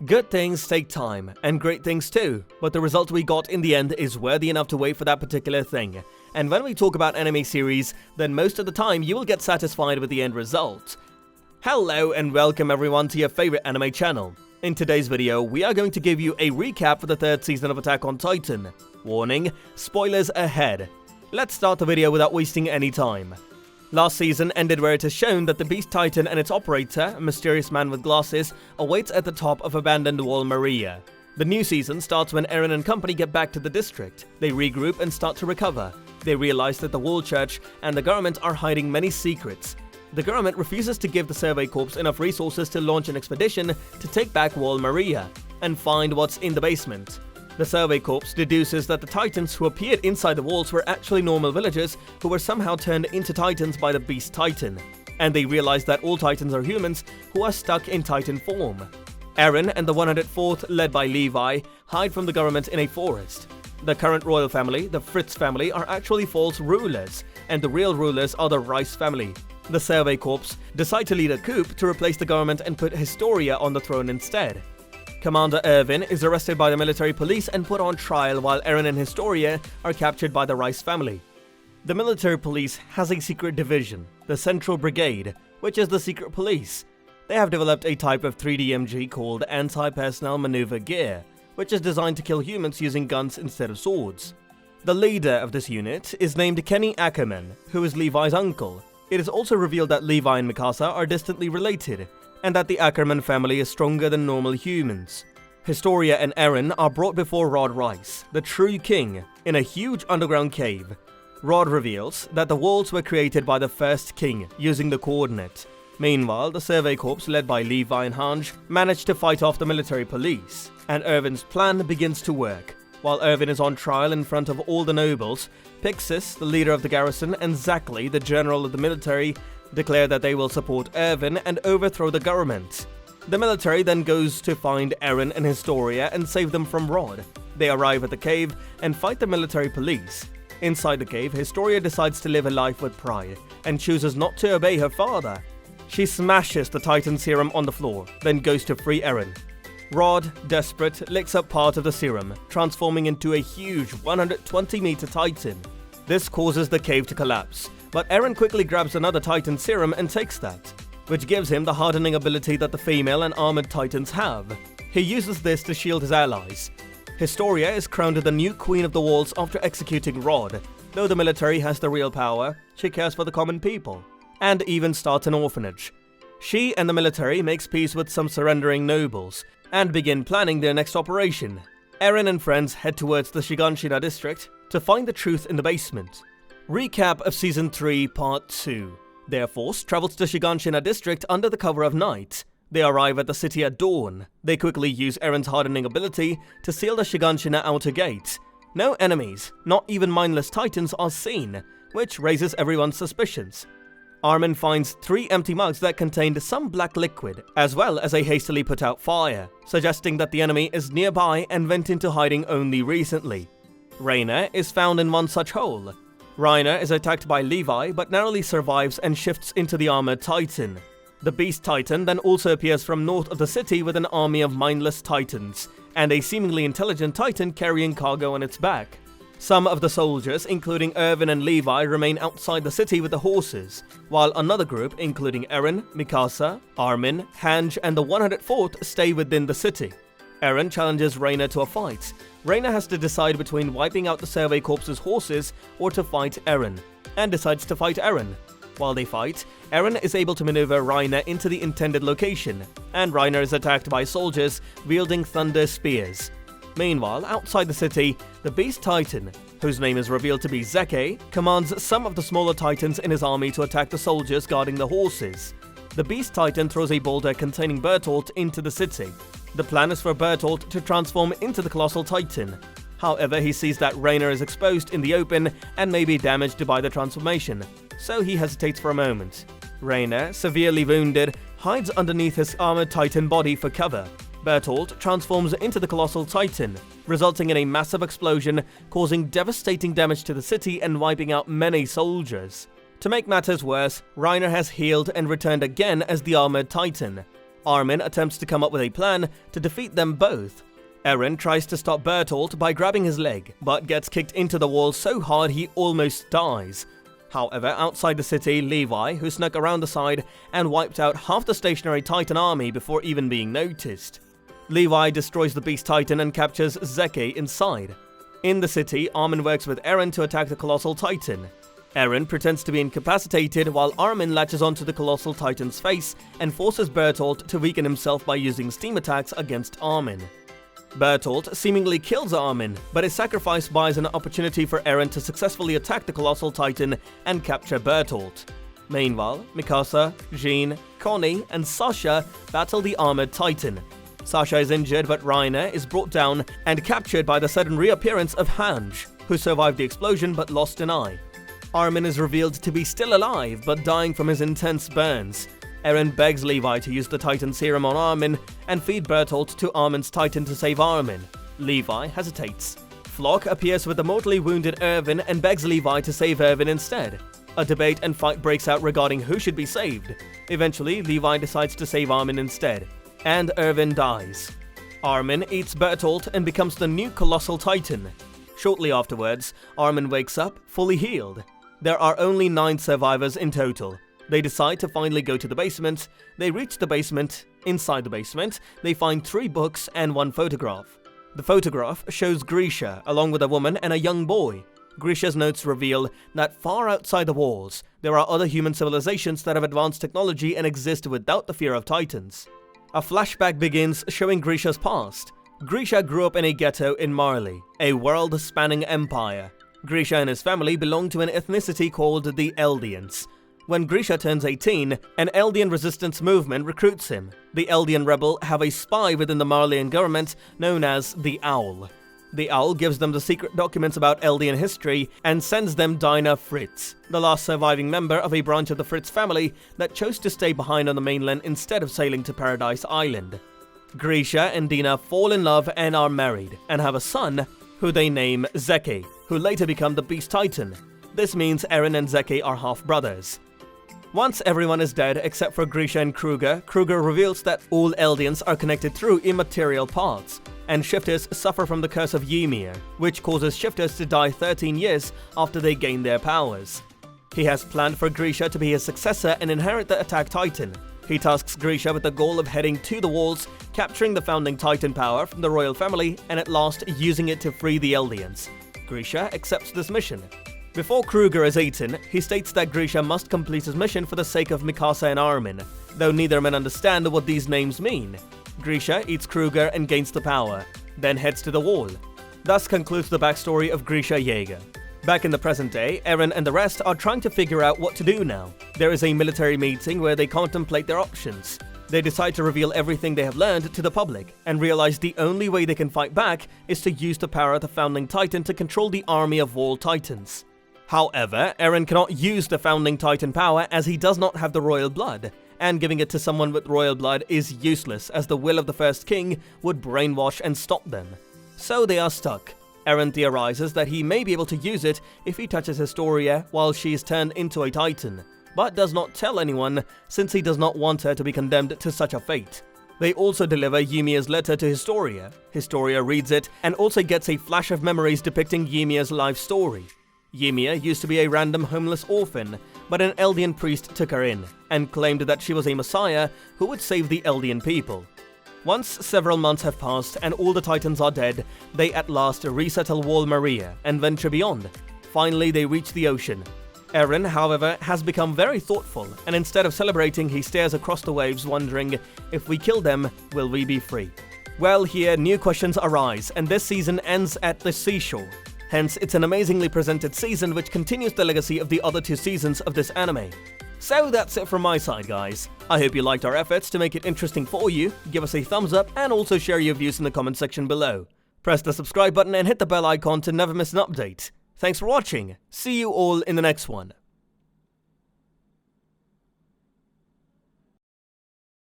Good things take time, and great things too, but the result we got in the end is worthy enough to wait for that particular thing. And when we talk about anime series, then most of the time you will get satisfied with the end result. Hello and welcome everyone to your favorite anime channel. In today's video, we are going to give you a recap for the third season of Attack on Titan. Warning, spoilers ahead. Let's start the video without wasting any time. Last season ended where it is shown that the Beast Titan and its operator, a mysterious man with glasses, awaits at the top of abandoned Wall Maria. The new season starts when Eren and company get back to the district. They regroup and start to recover. They realize that the Wall Church and the government are hiding many secrets. The government refuses to give the Survey Corps enough resources to launch an expedition to take back Wall Maria and find what's in the basement. The Survey Corps deduces that the Titans who appeared inside the walls were actually normal villagers who were somehow turned into Titans by the Beast Titan. And they realize that all Titans are humans who are stuck in Titan form. Eren and the 104th, led by Levi, hide from the government in a forest. The current royal family, the Fritz family, are actually false rulers, and the real rulers are the Rice family. The Survey Corps decide to lead a coup to replace the government and put Historia on the throne instead. Commander Eren is arrested by the military police and put on trial while Eren and Historia are captured by the Rice family. The military police has a secret division, the Central Brigade, which is the secret police. They have developed a type of 3D MG called Anti-Personnel Maneuver Gear, which is designed to kill humans using guns instead of swords. The leader of this unit is named Kenny Ackerman, who is Levi's uncle. It is also revealed that Levi and Mikasa are distantly related, and that the Ackerman family is stronger than normal humans. Historia and Eren are brought before Rod Rice, the true king, in a huge underground cave. Rod reveals that the walls were created by the first king, using the coordinate. Meanwhile, the Survey Corps, led by Levi and Hanj, manage to fight off the military police, and Erwin's plan begins to work. While Erwin is on trial in front of all the nobles, Pixis, the leader of the garrison, and Zackley, the general of the military, declare that they will support Erwin and overthrow the government. The military then goes to find Eren and Historia and save them from Rod. They arrive at the cave and fight the military police. Inside the cave, Historia decides to live a life with pride and chooses not to obey her father. She smashes the Titan serum on the floor, then goes to free Eren. Rod, desperate, licks up part of the serum, transforming into a huge 120-meter Titan. This causes the cave to collapse, but Eren quickly grabs another Titan serum and takes that, which gives him the hardening ability that the female and armored Titans have. He uses this to shield his allies. Historia is crowned the new Queen of the Walls after executing Rod. Though the military has the real power, she cares for the common people, and even starts an orphanage. She and the military makes peace with some surrendering nobles, and begin planning their next operation. Eren and friends head towards the Shiganshina district to find the truth in the basement. Recap of Season 3, Part 2. Their force travels to Shiganshina district under the cover of night. They arrive at the city at dawn. They quickly use Eren's hardening ability to seal the Shiganshina outer gate. No enemies, not even mindless Titans, are seen, which raises everyone's suspicions. Armin finds 3 empty mugs that contained some black liquid, as well as a hastily put out fire, suggesting that the enemy is nearby and went into hiding only recently. Reiner is found in one such hole. Reiner is attacked by Levi but narrowly survives and shifts into the armored Titan. The Beast Titan then also appears from north of the city with an army of mindless Titans, and a seemingly intelligent Titan carrying cargo on its back. Some of the soldiers, including Erwin and Levi, remain outside the city with the horses, while another group, including Eren, Mikasa, Armin, Hanj, and the 104th, stay within the city. Eren challenges Reiner to a fight. Reiner has to decide between wiping out the Survey Corps' horses or to fight Eren, and decides to fight Eren. While they fight, Eren is able to maneuver Reiner into the intended location, and Reiner is attacked by soldiers wielding thunder spears. Meanwhile, outside the city, the Beast Titan, whose name is revealed to be Zeke, commands some of the smaller Titans in his army to attack the soldiers guarding the horses. The Beast Titan throws a boulder containing Bertolt into the city. The plan is for Bertolt to transform into the Colossal Titan. However, he sees that Reiner is exposed in the open and may be damaged by the transformation, so he hesitates for a moment. Reiner, severely wounded, hides underneath his armored Titan body for cover. Bertolt transforms into the Colossal Titan, resulting in a massive explosion, causing devastating damage to the city and wiping out many soldiers. To make matters worse, Reiner has healed and returned again as the armored Titan. Armin attempts to come up with a plan to defeat them both. Eren tries to stop Bertolt by grabbing his leg, but gets kicked into the wall so hard he almost dies. However, outside the city, Levi, who snuck around the side and wiped out half the stationary Titan army before even being noticed. Levi destroys the Beast Titan and captures Zeke inside. In the city, Armin works with Eren to attack the Colossal Titan. Eren pretends to be incapacitated while Armin latches onto the Colossal Titan's face and forces Bertolt to weaken himself by using steam attacks against Armin. Bertolt seemingly kills Armin, but his sacrifice buys an opportunity for Eren to successfully attack the Colossal Titan and capture Bertolt. Meanwhile, Mikasa, Jean, Connie, and Sasha battle the armored Titan. Sasha is injured, but Reiner is brought down and captured by the sudden reappearance of Hange, who survived the explosion but lost an eye. Armin is revealed to be still alive, but dying from his intense burns. Eren begs Levi to use the Titan serum on Armin and feed Bertolt to Armin's Titan to save Armin. Levi hesitates. Floch appears with the mortally wounded Erwin and begs Levi to save Erwin instead. A debate and fight breaks out regarding who should be saved. Eventually, Levi decides to save Armin instead, and Erwin dies. Armin eats Bertolt and becomes the new Colossal Titan. Shortly afterwards, Armin wakes up, fully healed. There are only 9 survivors in total. They decide to finally go to the basement. They reach the basement. Inside the basement, they find 3 books and 1 photograph. The photograph shows Grisha along with a woman and a young boy. Grisha's notes reveal that far outside the walls, there are other human civilizations that have advanced technology and exist without the fear of Titans. A flashback begins showing Grisha's past. Grisha grew up in a ghetto in Marley, a world-spanning empire. Grisha and his family belong to an ethnicity called the Eldians. When Grisha turns 18, an Eldian resistance movement recruits him. The Eldian rebel have a spy within the Marleyan government known as the Owl. The Owl gives them the secret documents about Eldian history and sends them Dinah Fritz, the last surviving member of a branch of the Fritz family that chose to stay behind on the mainland instead of sailing to Paradise Island. Grisha and Dinah fall in love and are married, and have a son who they name Zeke, who later become the Beast Titan. This means Eren and Zeke are half-brothers. Once everyone is dead except for Grisha and Kruger, Kruger reveals that all Eldians are connected through immaterial paths, and shifters suffer from the curse of Ymir, which causes shifters to die 13 years after they gain their powers. He has planned for Grisha to be his successor and inherit the Attack Titan. He tasks Grisha with the goal of heading to the walls, capturing the founding Titan power from the royal family, and at last using it to free the Eldians. Grisha accepts this mission. Before Kruger is eaten, he states that Grisha must complete his mission for the sake of Mikasa and Armin, though neither men understand what these names mean. Grisha eats Kruger and gains the power, then heads to the wall. Thus concludes the backstory of Grisha Jaeger. Back in the present day, Eren and the rest are trying to figure out what to do now. There is a military meeting where they contemplate their options. They decide to reveal everything they have learned to the public, and realize the only way they can fight back is to use the power of the Founding Titan to control the army of Wall Titans. However, Eren cannot use the Founding Titan power as he does not have the royal blood, and giving it to someone with royal blood is useless as the will of the first king would brainwash and stop them. So they are stuck. Eren theorizes that he may be able to use it if he touches Historia while she is turned into a Titan, but does not tell anyone since he does not want her to be condemned to such a fate. They also deliver Ymir's letter to Historia. Historia reads it and also gets a flash of memories depicting Ymir's life story. Ymir used to be a random homeless orphan, but an Eldian priest took her in, and claimed that she was a messiah who would save the Eldian people. Once several months have passed and all the Titans are dead, they at last resettle Wall Maria and venture beyond. Finally, they reach the ocean. Eren, however, has become very thoughtful, and instead of celebrating, he stares across the waves wondering, if we kill them, will we be free? Well, here new questions arise, and this season ends at the seashore. Hence, it's an amazingly presented season which continues the legacy of the other 2 seasons of this anime. So that's it from my side, guys. I hope you liked our efforts to make it interesting for you. Give us a thumbs up and also share your views in the comment section below. Press the subscribe button and hit the bell icon to never miss an update. Thanks for watching. See you all in the next one.